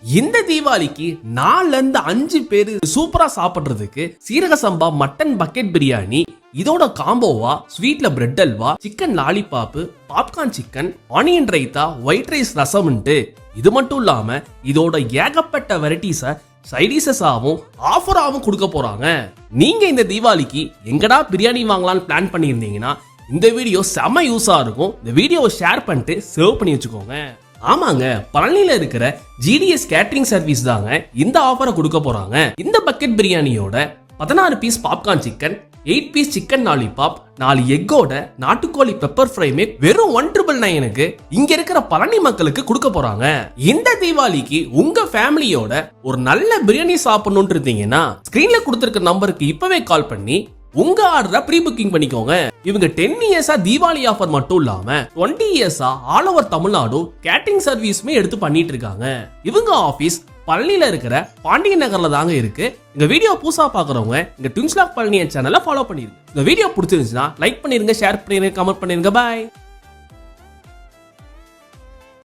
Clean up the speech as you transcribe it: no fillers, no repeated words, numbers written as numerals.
இந்த தீபாவளிக்கு 4 இருந்து 5 பேரு சூப்பரா சாப்பிடுறதுக்கு சீரக சம்பா மட்டன் பக்கெட் பிரியாணி, இதோட காம்போவா ஸ்வீட்ல bread halwa, chicken lollipop, popcorn chicken, onion raita, white rice ரசம்ட்டு இது மட்டும் இல்லாம இதோட ஏகப்பட்ட வெரைட்டிஸ சைடிசஸாவும் ஆஃபராவும் கொடுக்க போறாங்க. நீங்க இந்த தீபாவளிக்கு எங்கடா பிரியாணி வாங்கலாம்னு பிளான் பண்ணியிருந்தீங்கன்னா இந்த வீடியோ செம யூஸா இருக்கும். இந்த வீடியோவை ஷேர் பண்ணிட்டு சேவ் பண்ணி வச்சுக்கோங்க. ஆமாங்க, பழனியில இருக்கிற GDS கேட்டரிங் சர்வீஸ் தாங்க இந்த ஆஃபரை கொடுக்க போறாங்க. இந்த பக்கெட் பிரியாணியோட 16 piece popcorn chicken, 8 piece chicken lollipop, 4 எக்கோட நாட்டுக்கோழி பெப்பர் ஃப்ரைமே வெறும் 1999க்கு இங்க இருக்கிற பழனி மக்களுக்கு கொடுக்க போறாங்க. இந்த தீபாவளிக்கு உங்க ஃபேமிலியோட ஒரு நல்ல பிரியாணி சாப்பிடணும்னு இருந்தீங்கன்னா ஸ்கிரீன்ல கொடுத்திருக்க நம்பருக்கு இப்பவே கால் பண்ணி உங்க ஆர்டரை ப்ரீ புக்கிங் பண்ணிக்கோங்க. இவங்க 10 இயர்ஸா தீபாவளி ஆஃபர் மட்டும் இல்லாம 20 இயர்ஸா ஆல் ஓவர் தமிழ்நாடு கேட்டரிங் சர்வீஸ்மே எடுத்து பண்ணிட்டு இருக்காங்க. இவங்க ஆபீஸ் பழனியில இருக்கிற பாண்டிய நகர்ல தாங்க இருக்கு. இந்த வீடியோ புதுசா பாக்குறவங்க இந்த ட்வின்ஸ் லாக் பழனி சேனலை ஃபாலோ பண்ணிருங்க. இந்த வீடியோ பிடிச்சிருந்துச்சுன்னா லைக் பண்ணிருங்க, ஷேர் பண்ணிருங்க, கமெண்ட் பண்ணிருங்க. பாய்.